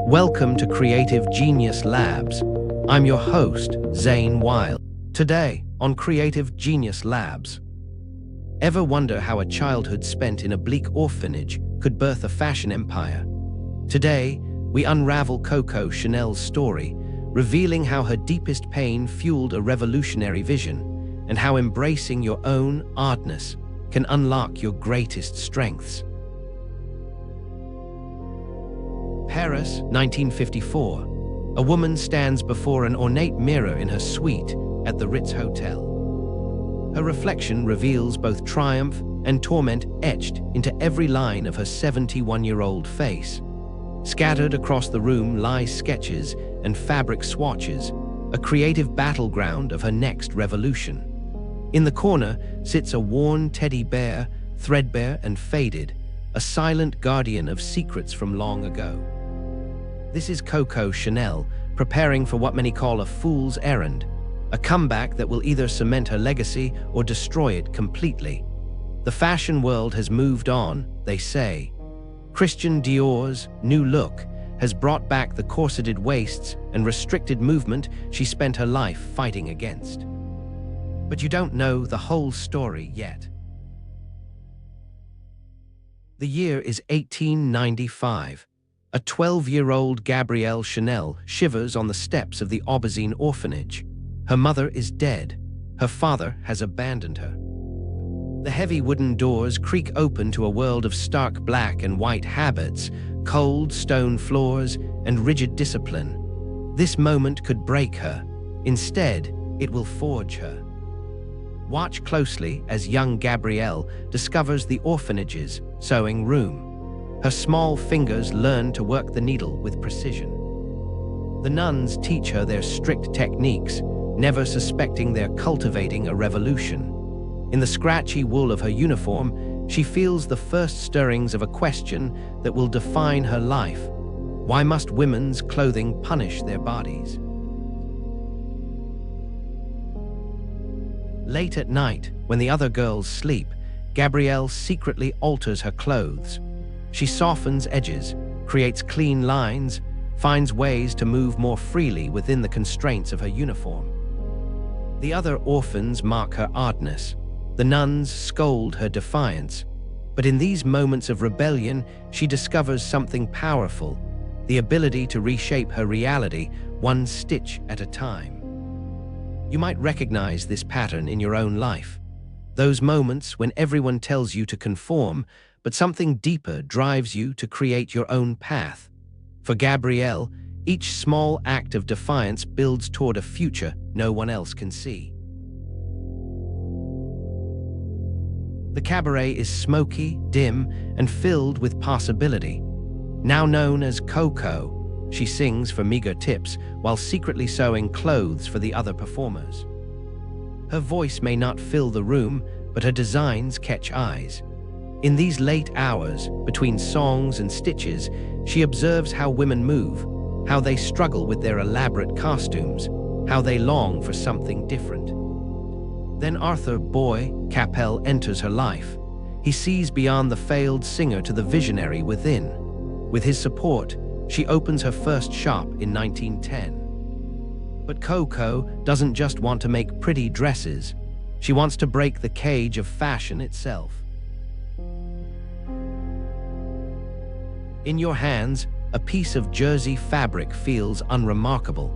Welcome to Creative Genius Labs. I'm your host, Zane Wild. Today, on Creative Genius Labs. Ever wonder how a childhood spent in a bleak orphanage could birth a fashion empire? Today, we unravel Coco Chanel's story, revealing how her deepest pain fueled a revolutionary vision, and how embracing your own oddness can unlock your greatest strengths. Paris, 1954. A woman stands before an ornate mirror in her suite at the Ritz Hotel. Her reflection reveals both triumph and torment etched into every line of her 71-year-old face. Scattered across the room lie sketches and fabric swatches, a creative battleground of her next revolution. In the corner sits a worn teddy bear, threadbare and faded, a silent guardian of secrets from long ago. This is Coco Chanel, preparing for what many call a fool's errand, a comeback that will either cement her legacy or destroy it completely. The fashion world has moved on, they say. Christian Dior's new look has brought back the corseted waists and restricted movement she spent her life fighting against. But you don't know the whole story yet. The year is 1895. A 12-year-old Gabrielle Chanel shivers on the steps of the Aubergine Orphanage. Her mother is dead. Her father has abandoned her. The heavy wooden doors creak open to a world of stark black and white habits, cold stone floors, and rigid discipline. This moment could break her. Instead, it will forge her. Watch closely as young Gabrielle discovers the orphanage's sewing room. Her small fingers learn to work the needle with precision. The nuns teach her their strict techniques, never suspecting they're cultivating a revolution. In the scratchy wool of her uniform, she feels the first stirrings of a question that will define her life. Why must women's clothing punish their bodies? Late at night, when the other girls sleep, Gabrielle secretly alters her clothes. She softens edges, creates clean lines, finds ways to move more freely within the constraints of her uniform. The other orphans mock her oddness. The nuns scold her defiance. But in these moments of rebellion, she discovers something powerful, the ability to reshape her reality one stitch at a time. You might recognize this pattern in your own life. Those moments when everyone tells you to conform, but something deeper drives you to create your own path. For Gabrielle, each small act of defiance builds toward a future no one else can see. The cabaret is smoky, dim, and filled with possibility. Now known as Coco, she sings for meager tips while secretly sewing clothes for the other performers. Her voice may not fill the room, but her designs catch eyes. In these late hours, between songs and stitches, she observes how women move, how they struggle with their elaborate costumes, how they long for something different. Then Arthur Boy Capel enters her life. He sees beyond the failed singer to the visionary within. With his support, she opens her first shop in 1910. But Coco doesn't just want to make pretty dresses. She wants to break the cage of fashion itself. In your hands, a piece of jersey fabric feels unremarkable.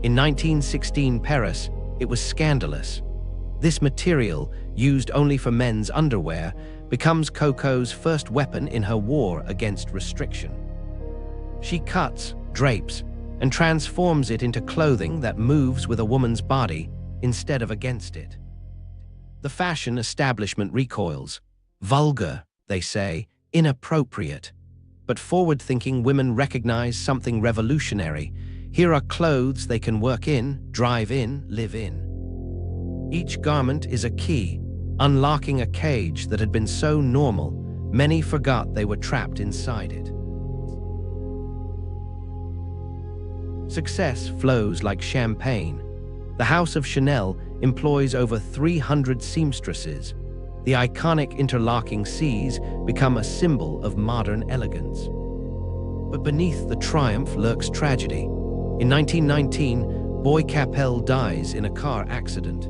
In 1916 Paris, it was scandalous. This material, used only for men's underwear, becomes Coco's first weapon in her war against restriction. She cuts, drapes, and transforms it into clothing that moves with a woman's body instead of against it. The fashion establishment recoils. Vulgar, they say, inappropriate. But forward-thinking women recognize something revolutionary. Here are clothes they can work in, drive in, live in. Each garment is a key, unlocking a cage that had been so normal, many forgot they were trapped inside it. Success flows like champagne. The House of Chanel employs over 300 seamstresses. The iconic interlocking Cs become a symbol of modern elegance. But beneath the triumph lurks tragedy. In 1919, Boy Capel dies in a car accident.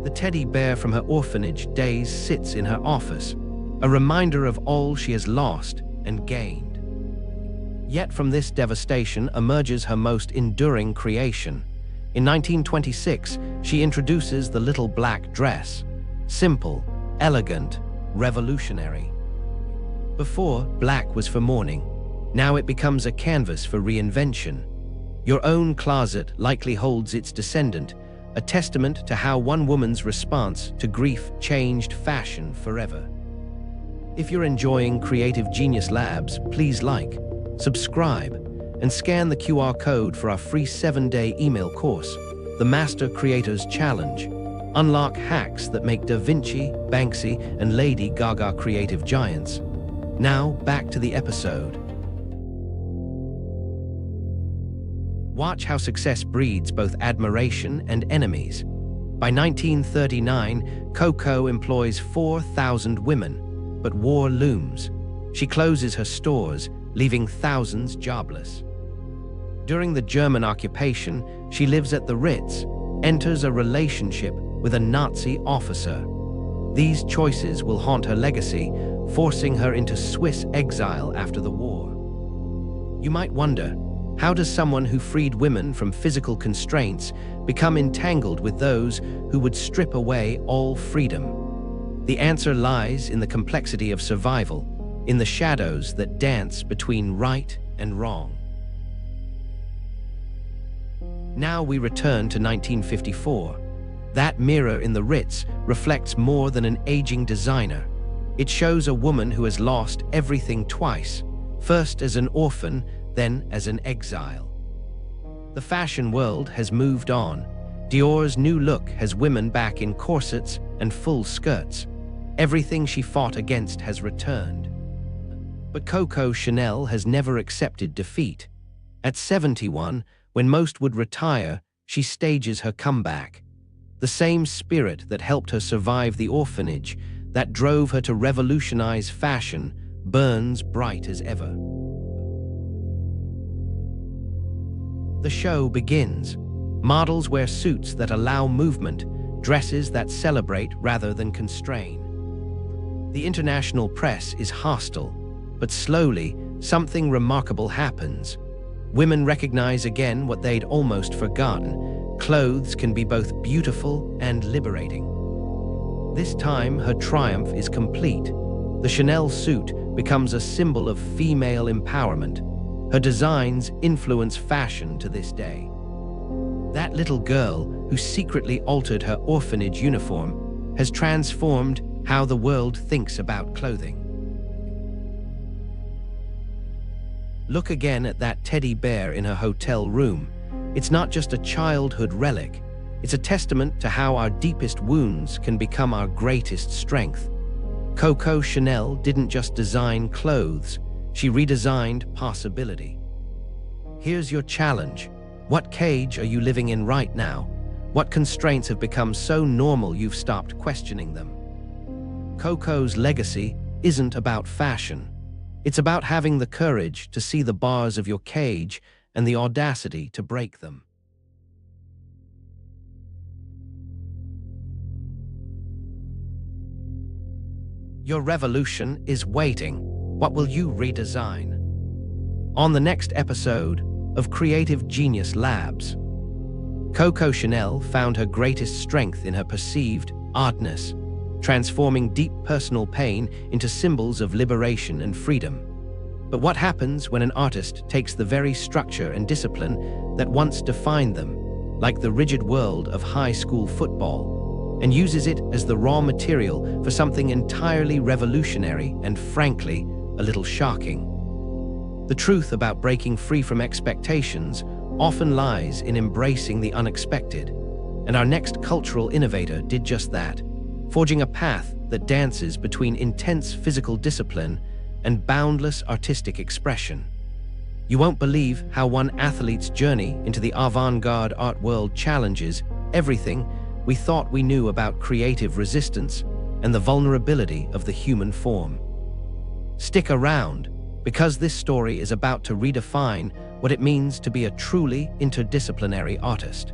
The teddy bear from her orphanage days sits in her office, a reminder of all she has lost and gained. Yet from this devastation emerges her most enduring creation. In 1926, she introduces the little black dress. Simple, elegant, revolutionary. Before, black was for mourning. Now it becomes a canvas for reinvention. Your own closet likely holds its descendant, a testament to how one woman's response to grief changed fashion forever. If you're enjoying Creative Genius Labs, please like, subscribe, and scan the QR code for our free 7-day email course, The Master Creators Challenge. Unlock hacks that make Da Vinci, Banksy, and Lady Gaga creative giants. Now, back to the episode. Watch how success breeds both admiration and enemies. By 1939, Coco employs 4,000 women, but war looms. She closes her stores, leaving thousands jobless. During the German occupation, she lives at the Ritz, enters a relationship with a Nazi officer. These choices will haunt her legacy, forcing her into Swiss exile after the war. You might wonder, how does someone who freed women from physical constraints become entangled with those who would strip away all freedom? The answer lies in the complexity of survival, in the shadows that dance between right and wrong. Now we return to 1954. That mirror in the Ritz reflects more than an aging designer. It shows a woman who has lost everything twice, first as an orphan, then as an exile. The fashion world has moved on. Dior's new look has women back in corsets and full skirts. Everything she fought against has returned. But Coco Chanel has never accepted defeat. At 71, when most would retire, she stages her comeback. The same spirit that helped her survive the orphanage, that drove her to revolutionize fashion, burns bright as ever. The show begins. Models wear suits that allow movement, dresses that celebrate rather than constrain. The international press is hostile, but slowly, something remarkable happens. Women recognize again what they'd almost forgotten. Clothes can be both beautiful and liberating. This time, her triumph is complete. The Chanel suit becomes a symbol of female empowerment. Her designs influence fashion to this day. That little girl, who secretly altered her orphanage uniform, has transformed how the world thinks about clothing. Look again at that teddy bear in her hotel room. It's not just a childhood relic. It's a testament to how our deepest wounds can become our greatest strength. Coco Chanel didn't just design clothes, she redesigned possibility. Here's your challenge. What cage are you living in right now? What constraints have become so normal you've stopped questioning them? Coco's legacy isn't about fashion. It's about having the courage to see the bars of your cage and the audacity to break them. Your revolution is waiting. What will you redesign? On the next episode of Creative Genius Labs, Coco Chanel found her greatest strength in her perceived oddness, transforming deep personal pain into symbols of liberation and freedom. But what happens when an artist takes the very structure and discipline that once defined them, like the rigid world of high school football, and uses it as the raw material for something entirely revolutionary and, frankly, a little shocking? The truth about breaking free from expectations often lies in embracing the unexpected, and our next cultural innovator did just that, forging a path that dances between intense physical discipline and boundless artistic expression. You won't believe how one athlete's journey into the avant-garde art world challenges everything we thought we knew about creative resistance. and the vulnerability of the human form. Stick around, because this story is about to redefine what it means to be a truly interdisciplinary artist.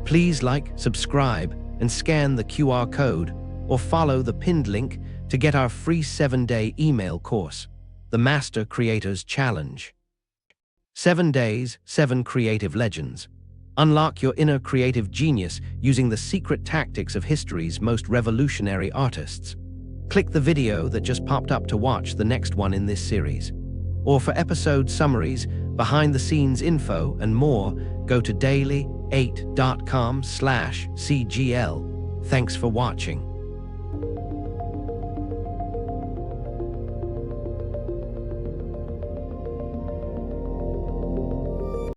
Please like, subscribe, and scan the QR code, or follow the pinned link to get our free 7-day email course, The Master Creators Challenge. 7 days, 7 creative legends. Unlock your inner creative genius using the secret tactics of history's most revolutionary artists. Click the video that just popped up to watch the next one in this series. Or for episode summaries, behind-the-scenes info, and more, go to daily8.com/CGL. Thanks for watching.